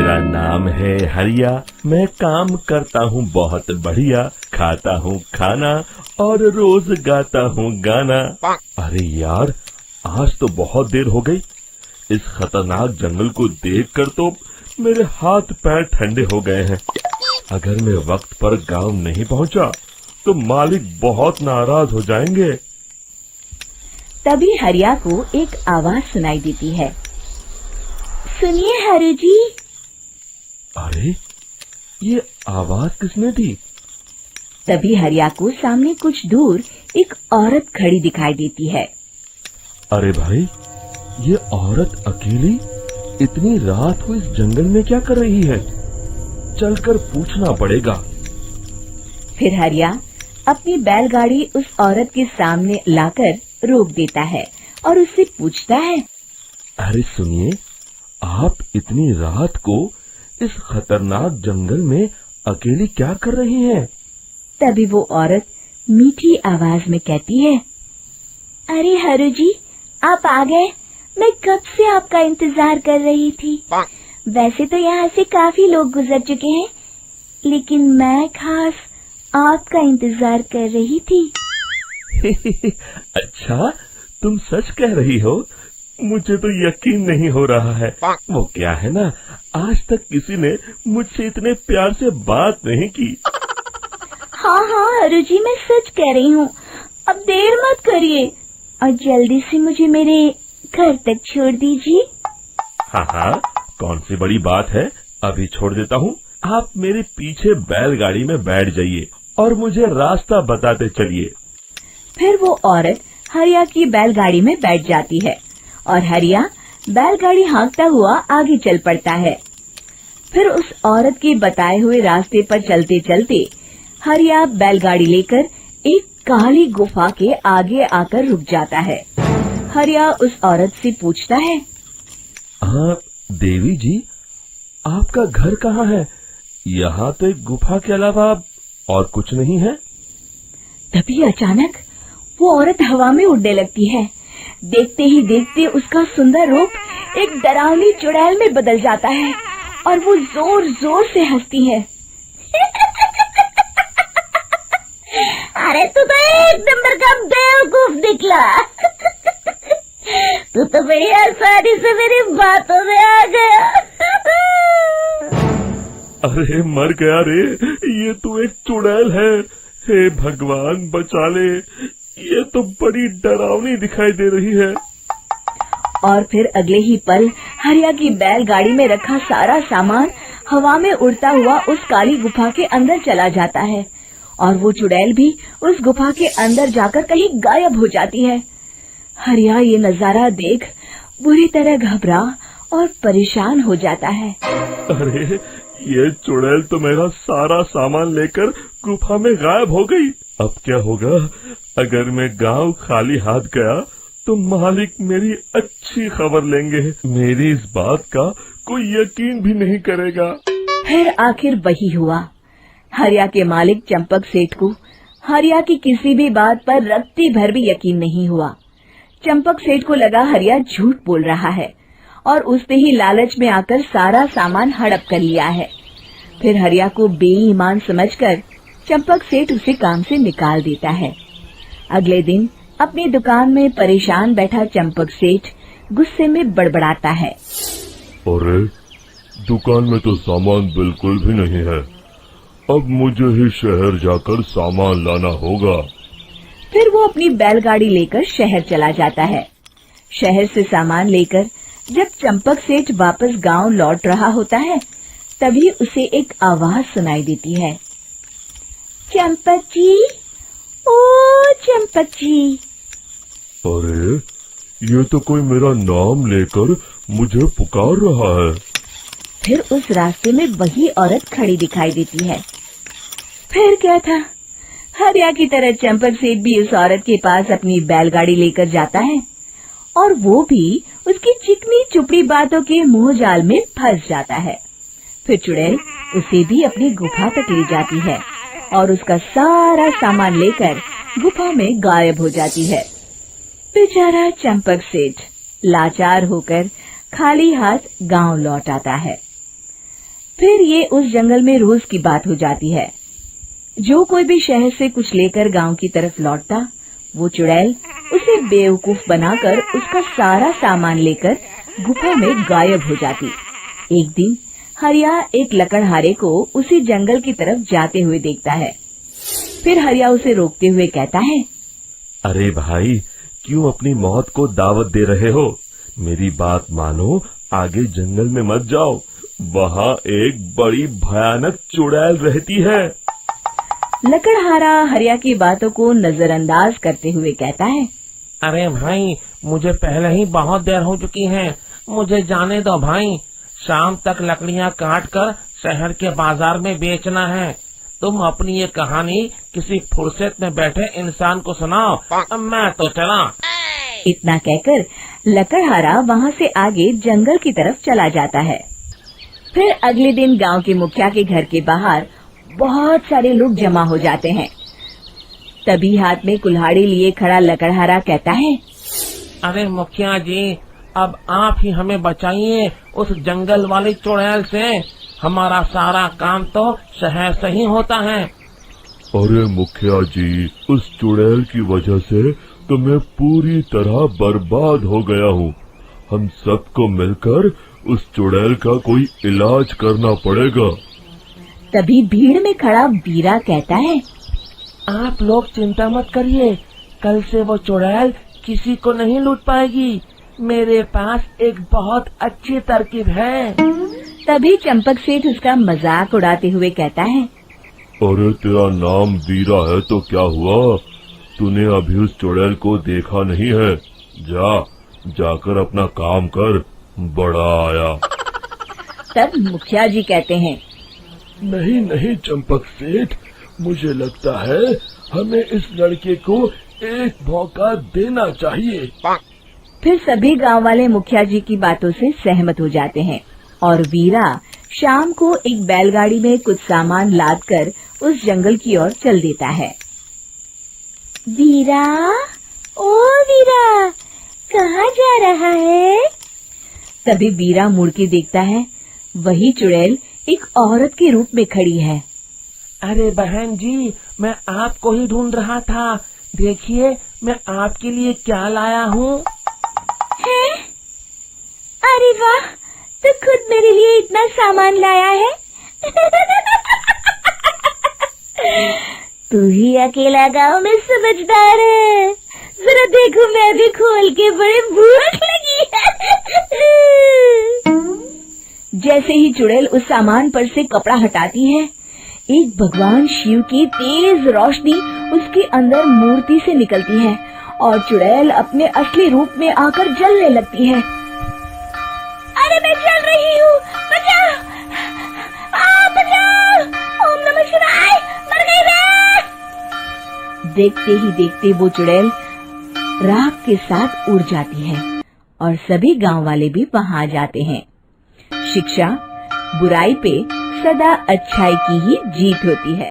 मेरा नाम है हरिया, मैं काम करता हूँ बहुत बढ़िया, खाता हूँ खाना और रोज गाता हूँ गाना। अरे यार, आज तो बहुत देर हो गई। इस खतरनाक जंगल को देखकर तो मेरे हाथ पैर ठंडे हो गए हैं। अगर मैं वक्त पर गांव नहीं पहुंचा तो मालिक बहुत नाराज हो जाएंगे। तभी हरिया को एक आवाज सुनाई देती है। सुनिए हरु जी। अरे, ये आवाज किसने दी? तभी हरिया को सामने कुछ दूर एक औरत खड़ी दिखाई देती है। अरे भाई, ये औरत अकेली इतनी रात को इस जंगल में क्या कर रही है? चलकर पूछना पड़ेगा। फिर हरिया अपनी बैलगाड़ी उस औरत के सामने लाकर रोक देता है और उससे पूछता है। अरे सुनिए, आप इतनी रात को इस खतरनाक जंगल में अकेली क्या कर रही हैं? तभी वो औरत मीठी आवाज में कहती है। अरे हरु जी, आप आ गए। मैं कब से आपका इंतजार कर रही थी। वैसे तो यहाँ से काफी लोग गुजर चुके हैं, लेकिन मैं खास आपका इंतजार कर रही थी। अच्छा, तुम सच कह रही हो? मुझे तो यकीन नहीं हो रहा है। वो क्या है ना, आज तक किसी ने मुझसे इतने प्यार से बात नहीं की। हाँ हाँ हरु जी, मैं सच कह रही हूँ। अब देर मत करिए और जल्दी से मुझे मेरे घर तक छोड़ दीजिए। हाँ हाँ, कौन सी बड़ी बात है, अभी छोड़ देता हूँ। आप मेरे पीछे बैलगाड़ी में बैठ जाइए और मुझे रास्ता बताते चलिए। फिर वो औरत हरिया की बैलगाड़ी में बैठ जाती है और हरिया बैलगाड़ी हाँकता हुआ आगे चल पड़ता है। फिर उस औरत के बताए हुए रास्ते पर चलते चलते हरिया बैलगाड़ी लेकर एक काली गुफा के आगे आकर रुक जाता है। हरिया उस औरत से पूछता है। हाँ देवी जी, आपका घर कहाँ है? यहाँ तो एक गुफा के अलावा और कुछ नहीं है। तभी अचानक वो औरत हवा में उड़ने लगती है। देखते ही देखते उसका सुंदर रूप एक डरावनी चुड़ैल में बदल जाता है और वो जोर जोर से हंसती है। अरे तू तो एक नंबर का बेवकूफ निकला। तू तो बड़ी आसानी से मेरी बातों में आ गया। अरे मर गया रे, ये तो एक चुड़ैल है। हे भगवान बचा ले, ये तो बड़ी डरावनी दिखाई दे रही है। और फिर अगले ही पल हरिया की बैलगाड़ी में रखा सारा सामान हवा में उड़ता हुआ उस काली गुफा के अंदर चला जाता है और वो चुड़ैल भी उस गुफा के अंदर जाकर कहीं गायब हो जाती है। हरिया ये नजारा देख बुरी तरह घबरा और परेशान हो जाता है। अरे, ये चुड़ैल तो मेरा सारा सामान लेकर गुफा में गायब हो गई। अब क्या होगा? अगर मैं गांव खाली हाथ गया तो मालिक मेरी अच्छी खबर लेंगे। मेरी इस बात का कोई यकीन भी नहीं करेगा। फिर आखिर वही हुआ। हरिया के मालिक चंपक सेठ को हरिया की किसी भी बात पर रत्ती भर भी यकीन नहीं हुआ। चंपक सेठ को लगा हरिया झूठ बोल रहा है और उसने ही लालच में आकर सारा सामान हड़प कर लिया है। फिर हरिया को बेईमान समझकर चंपक सेठ उसे काम से निकाल देता है। अगले दिन अपनी दुकान में परेशान बैठा चंपक सेठ गुस्से में बड़बड़ाता है। अरे, दुकान में तो सामान बिल्कुल भी नहीं है। अब मुझे ही शहर जाकर सामान लाना होगा। फिर वो अपनी बैलगाड़ी लेकर शहर चला जाता है। शहर से सामान लेकर जब चंपक सेठ वापस गांव लौट रहा होता है, तभी उसे एक आवाज सुनाई देती है। चंपक जी, ओ चंपक जी। अरे, ये तो कोई मेरा नाम लेकर मुझे पुकार रहा है। फिर उस रास्ते में वही औरत खड़ी दिखाई देती है। फिर क्या था, हरिया की तरह चंपक सेठ भी उस औरत के पास अपनी बैलगाड़ी लेकर जाता है और वो भी उसकी चिकनी चुपड़ी बातों के मोह जाल में फंस जाता है। फिर चुड़ैल उसे भी अपनी गुफा तक ले जाती है और उसका सारा सामान लेकर गुफा में गायब हो जाती है। बेचारा चंपक सेठ लाचार होकर खाली हाथ गांव लौट आता है। फिर ये उस जंगल में रोज की बात हो जाती है। जो कोई भी शहर से कुछ लेकर गांव की तरफ लौटता, वो चुड़ैल उसे बेवकूफ बनाकर उसका सारा सामान लेकर गुफा में गायब हो जाती। एक दिन हरिया एक लकड़हारे को उसी जंगल की तरफ जाते हुए देखता है। फिर हरिया उसे रोकते हुए कहता है, अरे भाई, क्यों अपनी मौत को दावत दे रहे हो? मेरी बात मानो, आगे जंगल में मत जाओ, वहाँ एक बड़ी भयानक चुड़ैल रहती है। लकड़हारा हरिया की बातों को नजरअंदाज करते हुए कहता है, अरे भाई, मुझे पहले ही बहुत देर हो चुकी है, मुझे जाने दो भाई। शाम तक लकड़ियाँ काट कर शहर के बाजार में बेचना है। तुम अपनी ये कहानी किसी फुर्सत में बैठे इंसान को सुनाओ, मैं तो चला। इतना कहकर लकड़हारा वहाँ से आगे जंगल की तरफ चला जाता है। फिर अगले दिन गांव के मुखिया के घर के बाहर बहुत सारे लोग जमा हो जाते हैं। तभी हाथ में कुल्हाड़ी लिए खड़ा लकड़हारा कहता है, अरे मुखिया जी, अब आप ही हमें बचाइए उस जंगल वाली चुड़ैल से। हमारा सारा काम तो शहर से ही होता है। अरे मुखिया जी, उस चुड़ैल की वजह से तो मैं पूरी तरह बर्बाद हो गया हूँ। हम सबको मिलकर उस चुड़ैल का कोई इलाज करना पड़ेगा। तभी भीड़ में खड़ा वीरा कहता है, आप लोग चिंता मत करिए, कल से वो चुड़ैल किसी को नहीं लूट पाएगी। मेरे पास एक बहुत अच्छी तरकीब है। तभी चंपक सेठ उसका मजाक उड़ाते हुए कहता है, अरे तेरा नाम वीरा है तो क्या हुआ? तूने अभी उस चुड़ैल को देखा नहीं है? जाकर अपना काम कर, बड़ा आया। तब मुखिया जी कहते हैं, नहीं नहीं चंपक सेठ, मुझे लगता है हमें इस लड़के को एक मौका देना चाहिए। फिर सभी गांव वाले मुखिया जी की बातों से सहमत हो जाते हैं और वीरा शाम को एक बैलगाड़ी में कुछ सामान लादकर उस जंगल की ओर चल देता है। वीरा, ओ वीरा, कहाँ जा रहा है? तभी वीरा मुड़ के देखता है, वही चुड़ैल एक औरत के रूप में खड़ी है। अरे बहन जी, मैं आपको ही ढूंढ रहा था। देखिए, मैं आपके लिए क्या लाया हूँ। अरे वाह, तू खुद मेरे लिए इतना सामान लाया है। तू ही अकेला गांव में समझदार है। जरा देखो, मैं भी खोल के, बड़े भूख लगी है। जैसे ही चुड़ैल उस सामान पर से कपड़ा हटाती है, एक भगवान शिव की तेज रोशनी उसके अंदर मूर्ति से निकलती है और चुड़ैल अपने असली रूप में आकर जलने लगती है। अरे मैं जल रही हूँ, बचाओ! बचाओ! ओम नमः शिवाय, मर गई मैं! देखते ही देखते वो चुड़ैल राख के साथ उड़ जाती है और सभी गांव वाले भी वहां आ जाते हैं। शिक्षा बुराई पे सदा अच्छाई की ही जीत होती है।